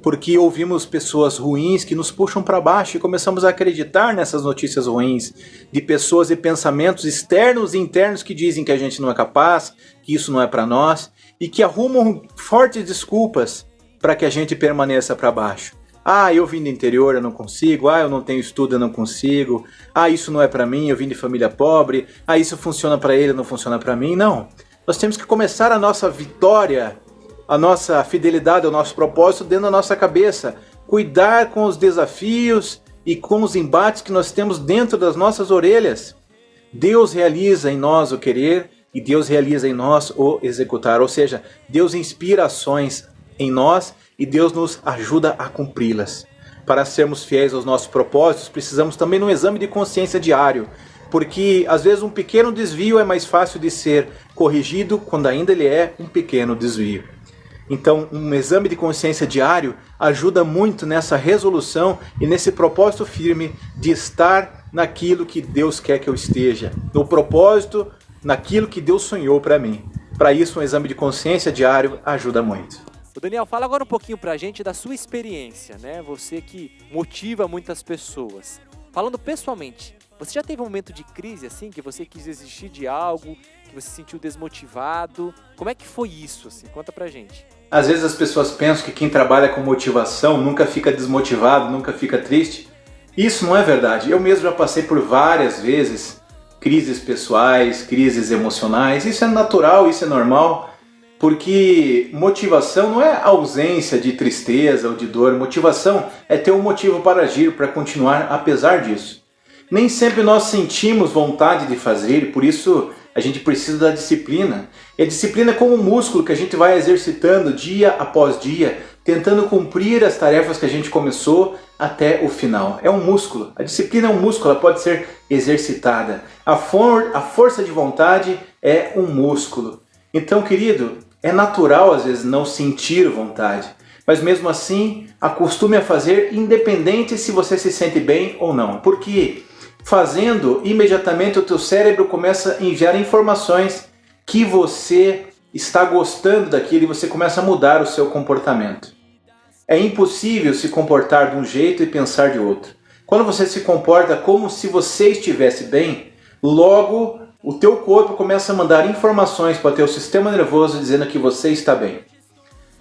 porque ouvimos pessoas ruins que nos puxam para baixo e começamos a acreditar nessas notícias ruins de pessoas e pensamentos externos e internos que dizem que a gente não é capaz, que isso não é para nós e que arrumam fortes desculpas para que a gente permaneça para baixo. Eu vim do interior, eu não consigo. Eu não tenho estudo, eu não consigo. Isso não é para mim, eu vim de família pobre. Isso funciona para ele, não funciona para mim. Não, nós temos que começar a nossa vitória, a nossa fidelidade ao nosso propósito dentro da nossa cabeça. Cuidar com os desafios e com os embates que nós temos dentro das nossas orelhas. Deus realiza em nós o querer e Deus realiza em nós o executar. Ou seja, Deus inspira ações em nós e Deus nos ajuda a cumpri-las. Para sermos fiéis aos nossos propósitos, precisamos também de um exame de consciência diário. Porque às vezes um pequeno desvio é mais fácil de ser corrigido quando ainda ele é um pequeno desvio. Então, um exame de consciência diário ajuda muito nessa resolução e nesse propósito firme de estar naquilo que Deus quer que eu esteja. No propósito, naquilo que Deus sonhou para mim. Para isso, um exame de consciência diário ajuda muito. O Daniel, fala agora um pouquinho pra gente da sua experiência, né? Você que motiva muitas pessoas. Falando pessoalmente, você já teve um momento de crise assim, que você quis desistir de algo, que você se sentiu desmotivado? Como é que foi isso, assim? Conta pra gente. Às vezes as pessoas pensam que quem trabalha com motivação nunca fica desmotivado, nunca fica triste. Isso não é verdade. Eu mesmo já passei por várias vezes crises pessoais, crises emocionais. Isso é natural, isso é normal, porque motivação não é ausência de tristeza ou de dor. Motivação é ter um motivo para agir, para continuar apesar disso. Nem sempre nós sentimos vontade de fazer e por isso a gente precisa da disciplina. E a disciplina é como um músculo que a gente vai exercitando dia após dia, tentando cumprir as tarefas que a gente começou até o final. É um músculo. A disciplina é um músculo, ela pode ser exercitada. A força de vontade é um músculo. Então, querido, é natural às vezes não sentir vontade, mas mesmo assim acostume a fazer independente se você se sente bem ou não. Porque fazendo, imediatamente o teu cérebro começa a enviar informações que você está gostando daquilo e você começa a mudar o seu comportamento. É impossível se comportar de um jeito e pensar de outro. Quando você se comporta como se você estivesse bem, logo o teu corpo começa a mandar informações para o teu sistema nervoso dizendo que você está bem.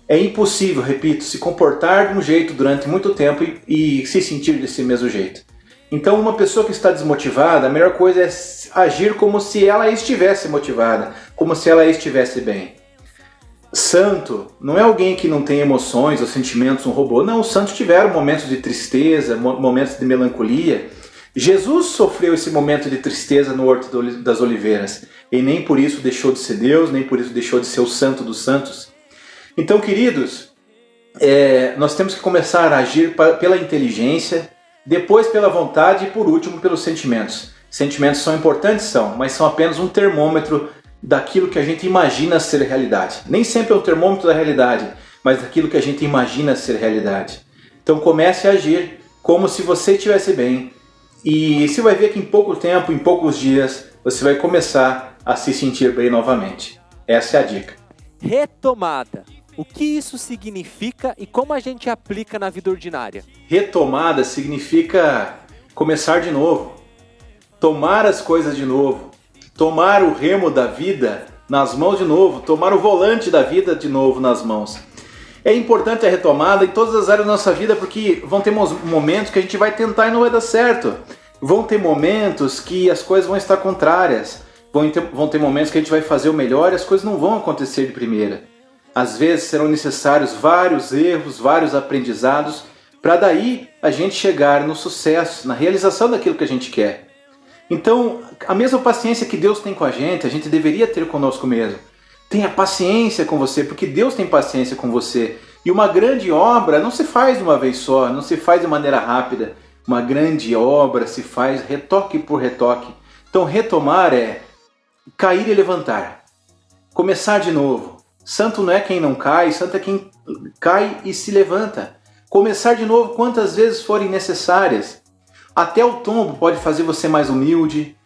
É impossível, repito, se comportar de um jeito durante muito tempo e se sentir desse mesmo jeito. Então uma pessoa que está desmotivada, a melhor coisa é agir como se ela estivesse motivada, como se ela estivesse bem. Santo não é alguém que não tem emoções ou sentimentos, um robô. Não, os santos tiveram momentos de tristeza, momentos de melancolia. Jesus sofreu esse momento de tristeza no Horto das Oliveiras. E nem por isso deixou de ser Deus, nem por isso deixou de ser o santo dos santos. Então, queridos, nós temos que começar a agir pela inteligência, depois pela vontade e por último pelos sentimentos. Sentimentos são importantes, mas são apenas um termômetro daquilo que a gente imagina ser realidade. Nem sempre é um termômetro da realidade, mas daquilo que a gente imagina ser realidade. Então comece a agir como se você estivesse bem e você vai ver que em pouco tempo, em poucos dias, você vai começar a se sentir bem novamente. Essa é a dica. Retomada. O que isso significa e como a gente aplica na vida ordinária? Retomada significa começar de novo, tomar as coisas de novo, tomar o remo da vida nas mãos de novo, tomar o volante da vida de novo nas mãos. É importante a retomada em todas as áreas da nossa vida, porque vão ter momentos que a gente vai tentar e não vai dar certo. Vão ter momentos que as coisas vão estar contrárias. Vão ter momentos que a gente vai fazer o melhor e as coisas não vão acontecer de primeira. Às vezes serão necessários vários erros, vários aprendizados, para daí a gente chegar no sucesso, na realização daquilo que a gente quer. Então, a mesma paciência que Deus tem com a gente deveria ter conosco mesmo. Tenha paciência com você, porque Deus tem paciência com você. E uma grande obra não se faz de uma vez só, não se faz de maneira rápida. Uma grande obra se faz retoque por retoque. Então, retomar é cair e levantar. Começar de novo. Santo não é quem não cai, santo é quem cai e se levanta. Começar de novo quantas vezes forem necessárias. Até o tombo pode fazer você mais humilde,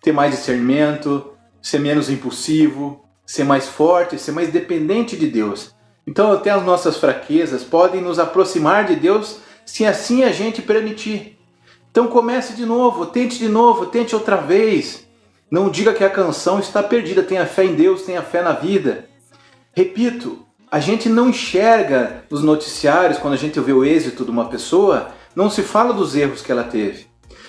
ter mais discernimento, ser menos impulsivo, ser mais forte, ser mais dependente de Deus. Então até as nossas fraquezas podem nos aproximar de Deus se assim a gente permitir. Então comece de novo, tente outra vez. Não diga que a canção está perdida, tenha fé em Deus, tenha fé na vida. Repito, a gente não enxerga nos noticiários, quando a gente vê o êxito de uma pessoa, não se fala dos erros que ela teve.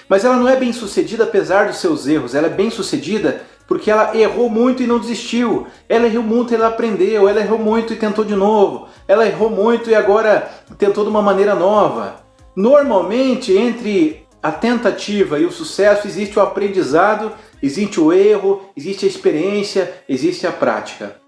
Mas ela não é bem sucedida apesar dos seus erros, ela é bem sucedida porque ela errou muito e não desistiu. Ela errou muito e ela aprendeu, ela errou muito e tentou de novo. Ela errou muito e agora tentou de uma maneira nova. Normalmente, entre a tentativa e o sucesso existe o aprendizado, existe o erro, existe a experiência, existe a prática.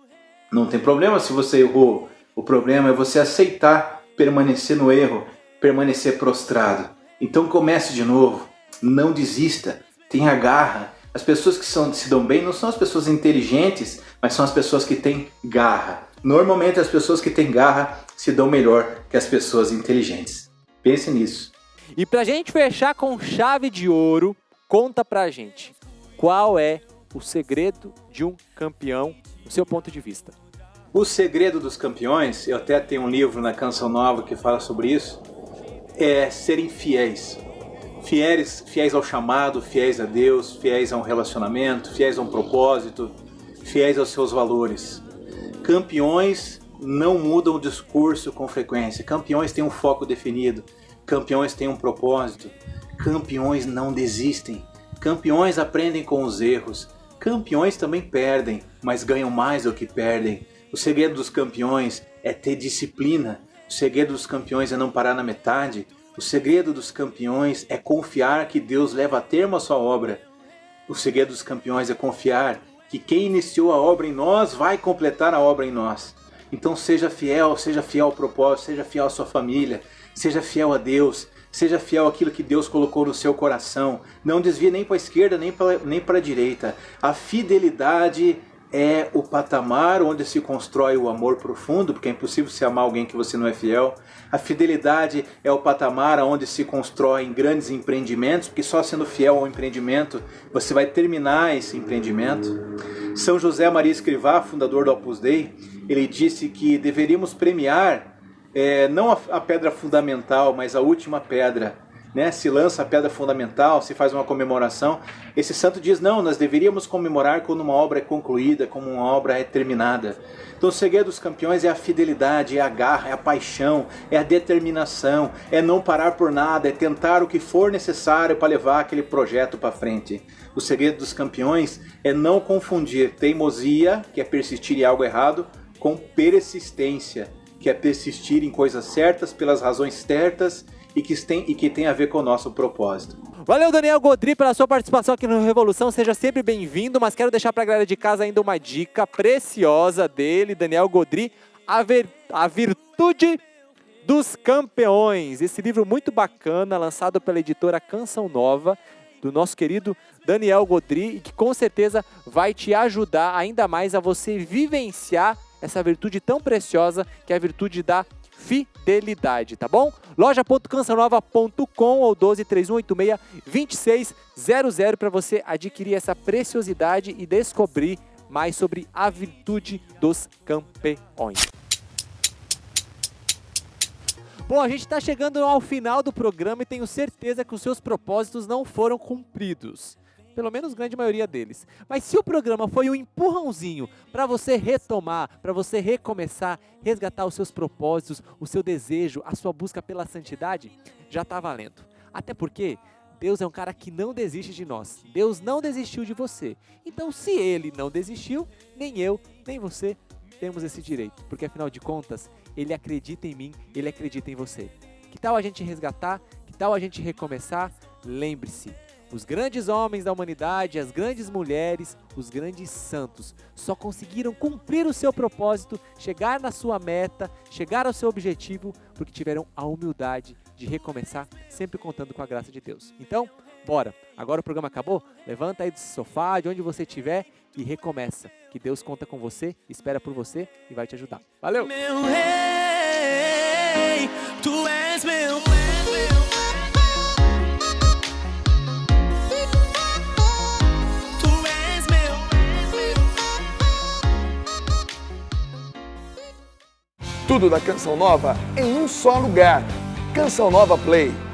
Não tem problema se você errou. O problema é você aceitar permanecer no erro, permanecer prostrado. Então comece de novo. Não desista. Tenha garra. As pessoas que se dão bem não são as pessoas inteligentes, mas são as pessoas que têm garra. Normalmente as pessoas que têm garra se dão melhor que as pessoas inteligentes. Pense nisso. E pra gente fechar com chave de ouro, conta pra gente qual é o segredo de um campeão do seu ponto de vista. O segredo dos campeões, eu até tenho um livro na Canção Nova que fala sobre isso, é serem fiéis. Fiéis ao chamado, fiéis a Deus, fiéis a um relacionamento, fiéis a um propósito, fiéis aos seus valores. Campeões não mudam o discurso com frequência. Campeões têm um foco definido. Campeões têm um propósito. Campeões não desistem. Campeões aprendem com os erros. Campeões também perdem, mas ganham mais do que perdem. O segredo dos campeões é ter disciplina. O segredo dos campeões é não parar na metade. O segredo dos campeões é confiar que Deus leva a termo a sua obra. O segredo dos campeões é confiar que quem iniciou a obra em nós vai completar a obra em nós. Então seja fiel ao propósito, seja fiel à sua família, seja fiel a Deus, seja fiel àquilo que Deus colocou no seu coração. Não desvie nem para a esquerda nem para a direita. A fidelidade é o patamar onde se constrói o amor profundo, porque é impossível se amar alguém que você não é fiel. A fidelidade é o patamar onde se constroem grandes empreendimentos, porque só sendo fiel ao empreendimento você vai terminar esse empreendimento. São José Maria Escrivá, fundador do Opus Dei, ele disse que deveríamos premiar não a pedra fundamental, mas a última pedra. Se lança a pedra fundamental, se faz uma comemoração. Esse santo diz, não, nós deveríamos comemorar quando uma obra é concluída, como uma obra é terminada. Então o segredo dos campeões é a fidelidade, é a garra, é a paixão, é a determinação, é não parar por nada, é tentar o que for necessário para levar aquele projeto para frente. O segredo dos campeões é não confundir teimosia, que é persistir em algo errado, com persistência, que é persistir em coisas certas, pelas razões certas, e que tem a ver com o nosso propósito. Valeu, Daniel Godry, pela sua participação aqui no Revolução. Seja sempre bem-vindo, mas quero deixar para a galera de casa ainda uma dica preciosa dele, Daniel Godry, A Virtude dos Campeões. Esse livro muito bacana, lançado pela editora Canção Nova, do nosso querido Daniel Godry, e que com certeza vai te ajudar ainda mais a você vivenciar essa virtude tão preciosa, que é a virtude da fidelidade, tá bom? loja.cançãonova.com ou 123186-2600 para você adquirir essa preciosidade e descobrir mais sobre a virtude dos campeões. Bom, a gente está chegando ao final do programa e tenho certeza que os seus propósitos não foram cumpridos. Pelo menos grande maioria deles. Mas se o programa foi um empurrãozinho para você retomar, para você recomeçar, resgatar os seus propósitos, o seu desejo, a sua busca pela santidade, já está valendo. Até porque Deus é um cara que não desiste de nós. Deus não desistiu de você. Então, se Ele não desistiu, nem eu, nem você temos esse direito. Porque, afinal de contas, Ele acredita em mim, Ele acredita em você. Que tal a gente resgatar? Que tal a gente recomeçar? Lembre-se, os grandes homens da humanidade, as grandes mulheres, os grandes santos só conseguiram cumprir o seu propósito, chegar na sua meta, chegar ao seu objetivo, porque tiveram a humildade de recomeçar, sempre contando com a graça de Deus. Então, bora! Agora o programa acabou? Levanta aí do sofá, de onde você estiver e recomeça. Que Deus conta com você, espera por você e vai te ajudar. Valeu! Meu rei, tu és meu. Tudo da Canção Nova em um só lugar. Canção Nova Play.